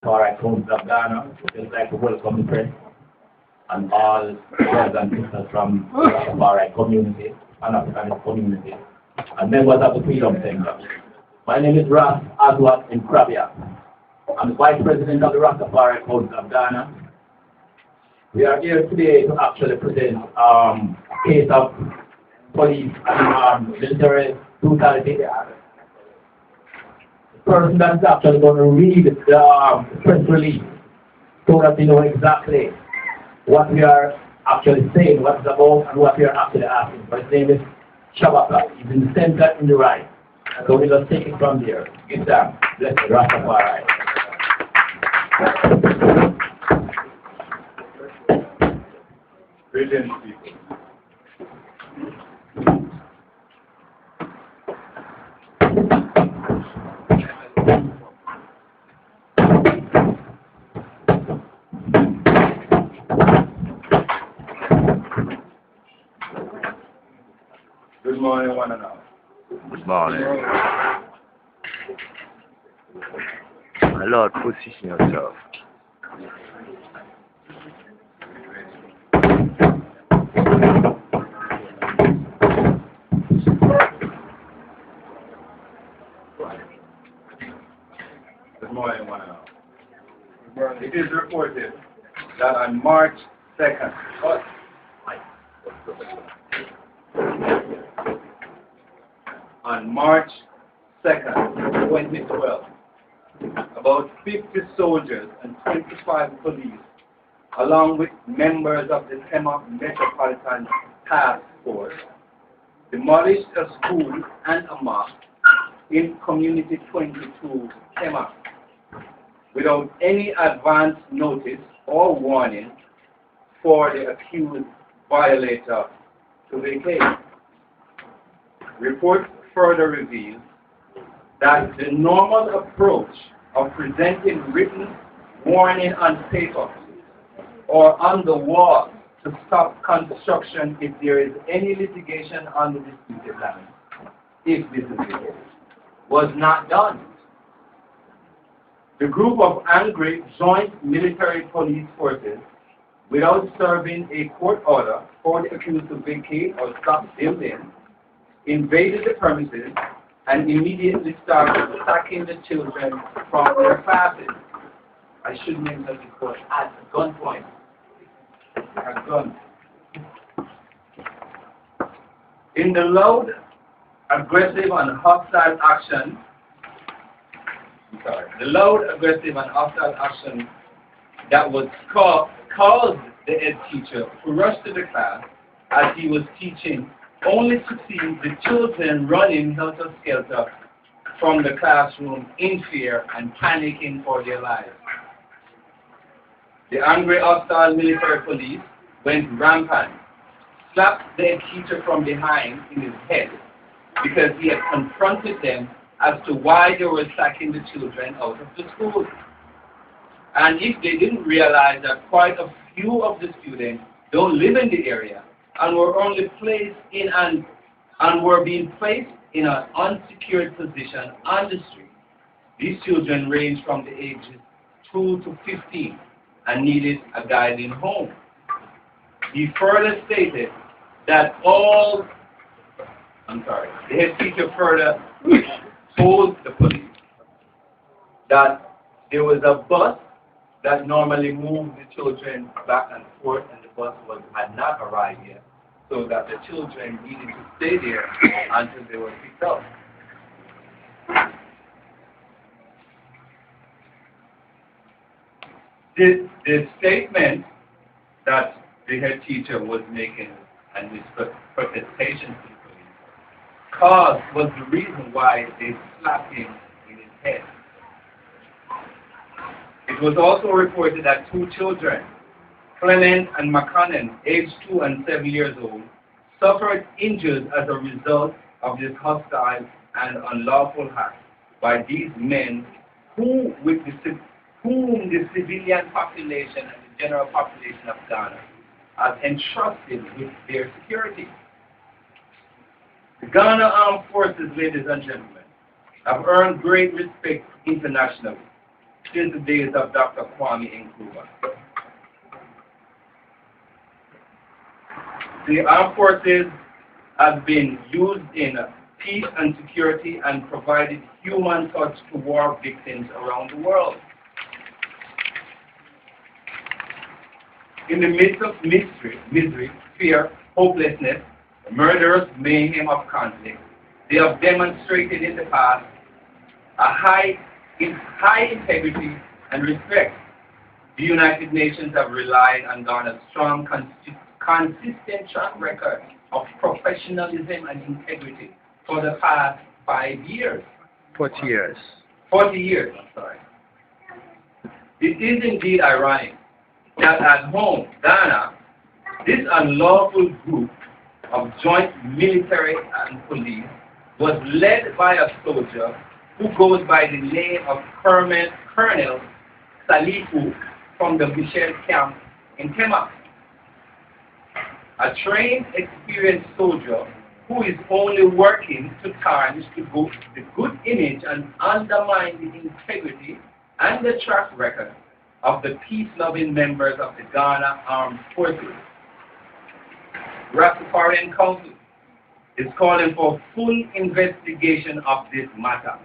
Rastafari Council of Ghana. Just like to welcome the press and all brothers and sisters from the Rastafari community and African community and members of the Freedom Center. My name is Ras Aswat Nkrabia. I'm the Vice President of the Rastafari Council of Ghana. We are here today to actually present a case of police and military brutality. The person that is actually going to read the press release so that we know exactly what we are actually saying, what it's about, and what we are actually asking. But his name is Shabaka. He's in the center in the right. So we'll just take it from there. Get down. Let's Rastafari. Brilliant people. Good morning, one and all. Good morning. My Lord, position yourself. Good morning, one and all. It is reported that on March 2nd, on March 2nd, 2012, about 50 soldiers and 25 police, along with members of the Tema Metropolitan Task Force, demolished a school and a mosque in Community 22, Tema, without any advance notice or warning for the accused violator to vacate. Reports further reveal that the normal approach of presenting written warning on paper or on the wall to stop construction if there is any litigation on the disputed land, if this is the case, was not done. The group of angry joint military police forces, without serving a court order for the accused to vacate or stop building, invaded the premises and immediately started attacking the children from their classes. I should mention that before, at gunpoint. At gun. In the loud, aggressive and hostile action, that was caused the head teacher to rush to the class as he was teaching, only to see the children running helter-skelter from the classroom in fear and panicking for their lives. The angry, hostile military police went rampant, slapped the head teacher from behind in his head because he had confronted them as to why they were sacking the children out of the school. And if they didn't realize that quite a few of the students don't live in the area and were only placed in were being placed in an unsecured position on the street. These children ranged from the ages 2 to 15 and needed a guiding home. He further stated that the head teacher further told the police that there was a bus that normally moved the children back and forth, and the bus had not arrived yet, so that the children needed to stay there until they were picked up. The statement that the head teacher was making and his protestation to the police was the reason why they slapped him in his head. It was also reported that 2 children, Clement and McConnell, aged 2 and 7 years old, suffered injuries as a result of this hostile and unlawful act by these men whom the civilian population and the general population of Ghana has entrusted with their security. The Ghana Armed Forces, ladies and gentlemen, have earned great respect internationally. since the days of Dr. Kwame Nkrumah. The armed forces have been used in peace and security and provided human touch to war victims around the world. In the midst of misery, fear, hopelessness, murderous mayhem of conflict, they have demonstrated in the past high integrity and respect. The United Nations have relied on Ghana's strong, consistent track record of professionalism and integrity for the past 5 years. 40 years. 40 years, I'm sorry. It is indeed ironic that at home, Ghana, this unlawful group of joint military and police was led by a soldier who goes by the name of Colonel Salifu from the Michel camp in Tema. A trained, experienced soldier who is only working to tarnish the good image and undermine the integrity and the track record of the peace-loving members of the Ghana Armed Forces. Rastafarian Council is calling for full investigation of this matter.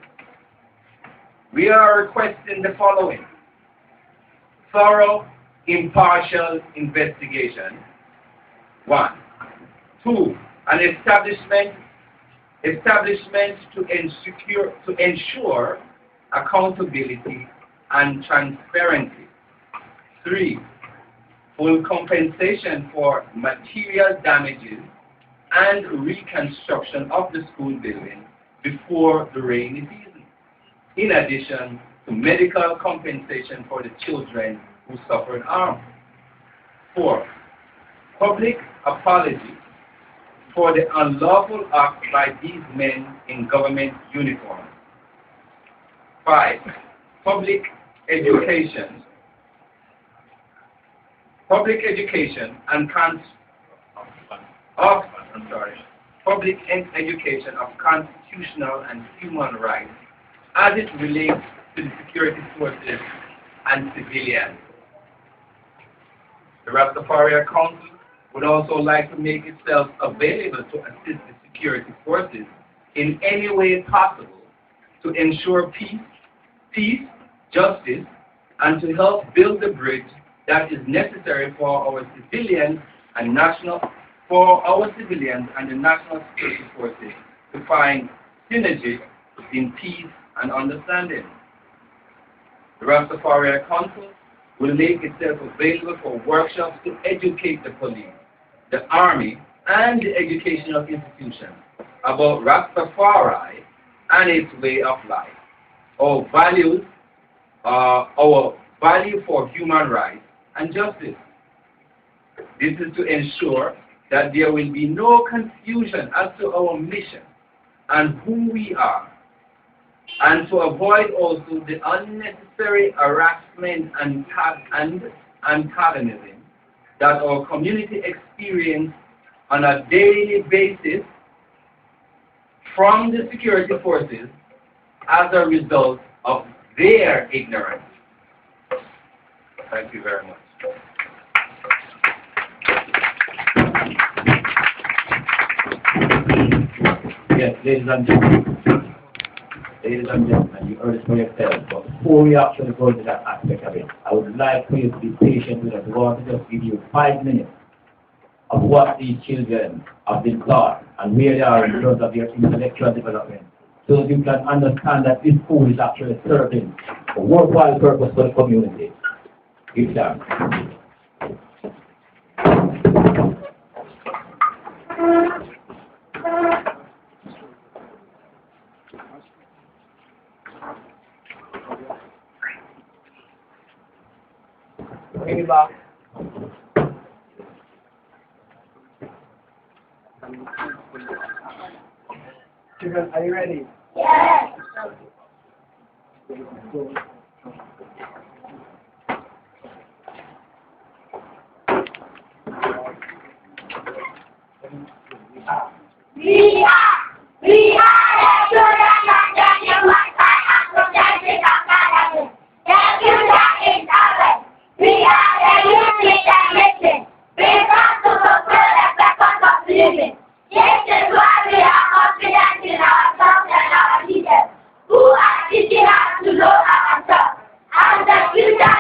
We are requesting the following: thorough, impartial investigation. 1. 2. An establishment to ensure accountability and transparency. 3. Full compensation for material damages and reconstruction of the school building before the rainy season, in addition to medical compensation for the children who suffered harm. 4. Public apology for the unlawful act by these men in government uniform. 5. Public education and public education of constitutional and human rights as it relates to the security forces and civilians. The Rastafari Council would also like to make itself available to assist the security forces in any way possible to ensure peace, justice, and to help build the bridge that is necessary for our civilians and the national security forces to find synergy in peace and understanding. The Rastafari Council will make itself available for workshops to educate the police, the army, and the educational institutions about Rastafari and its way of life, our value for human rights and justice. This is to ensure that there will be no confusion as to our mission and who we are, and to avoid also the unnecessary harassment and antagonism that our community experiences on a daily basis from the security forces as a result of their ignorance. Thank you very much. Yes, ladies and gentlemen, you heard it for yourself, but before we actually go into that aspect of it, I would like for you to be patient with us. We want to just give you 5 minutes of what these children have been taught and where they are in terms of their intellectual development, so that you can understand that this school is actually serving a worthwhile purpose for the community. Give thanks. Children, are you ready? Yes. We are the children of the human kind and protected of God.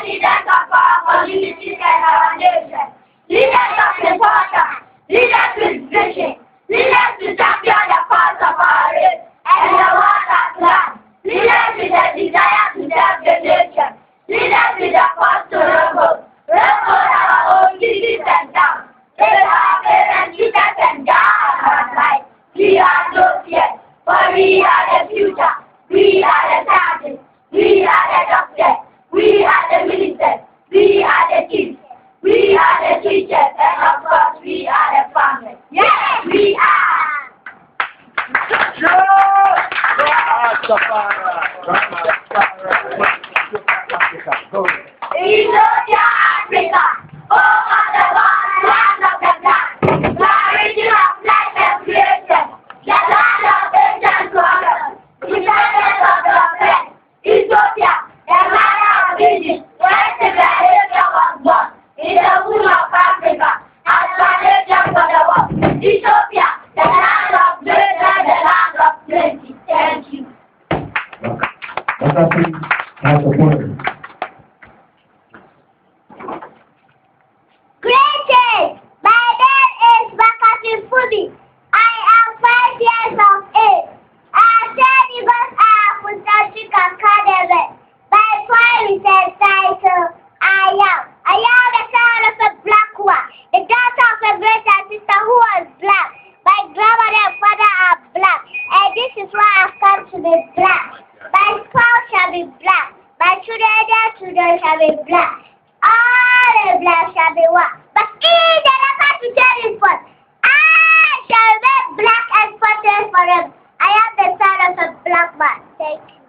leaders of our community and our nation. Leaders of importance, leaders with vision, leaders to champion the cause of our race and the world at large. Leaders with a desire to serve the nation. Leaders with a cause to revolt. Revolt our own cities and towns. Let our parents, teachers and guards our life. We are those yet, for we are the future. We are the scientists. We are the doctors. We are the ministers. We are the chiefs. We are the teachers. And of course, we are the farmers. Yes, we are. Ethiopia, Africa, home of the one, land of the black, the origin of life and creation, the land of ancient scholars, the descendants of the oppressed. Ethiopia, the land of Egypt, where civilization was born, in the womb of Africa, as foundation for the world. Ethiopia, the land of greater, the land of plenty. Thank you. Let us please have the word. Greetings! My name is Bakati Fudi. I am 5 years of age. I attend Igos Apostolic Academy. My poem is entitled I am the son of a black one, the daughter of a great sister who was black. My grandmother and father are black, and this is why I've come to be black. My spouse shall be black. My children shall be black. All the black shall be one. But in the record to tell you what, I shall be black and spotless forever. I am the son of a black man. Thank you.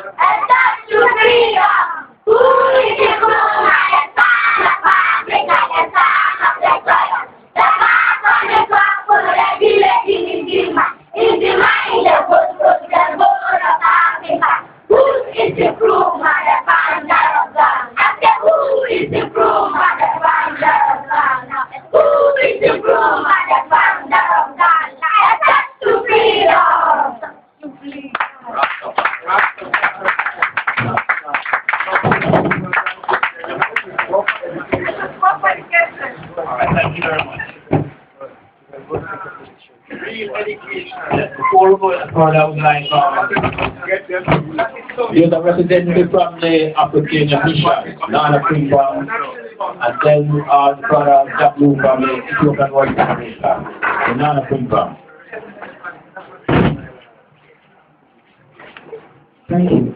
A touch to freedom. Who is the groom and the son of Africa, the son of the soil? The man on the top for the village in Gima. In the mind of the born of Africa. Who is the groom and the founder of God? After who is the groom and the founder of God? Who is the groom and the founder of God? A touch to freedom. Thank you very much. Before we go further, I would like you're the representative from the African Mission, Nana Freedom, and then the brother Jack Blue from the Ethiopian World Federation, the Nana Freedom. Thank you.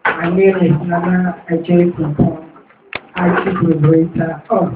My name is Nana Ajay Kumpong, Archie Liberator of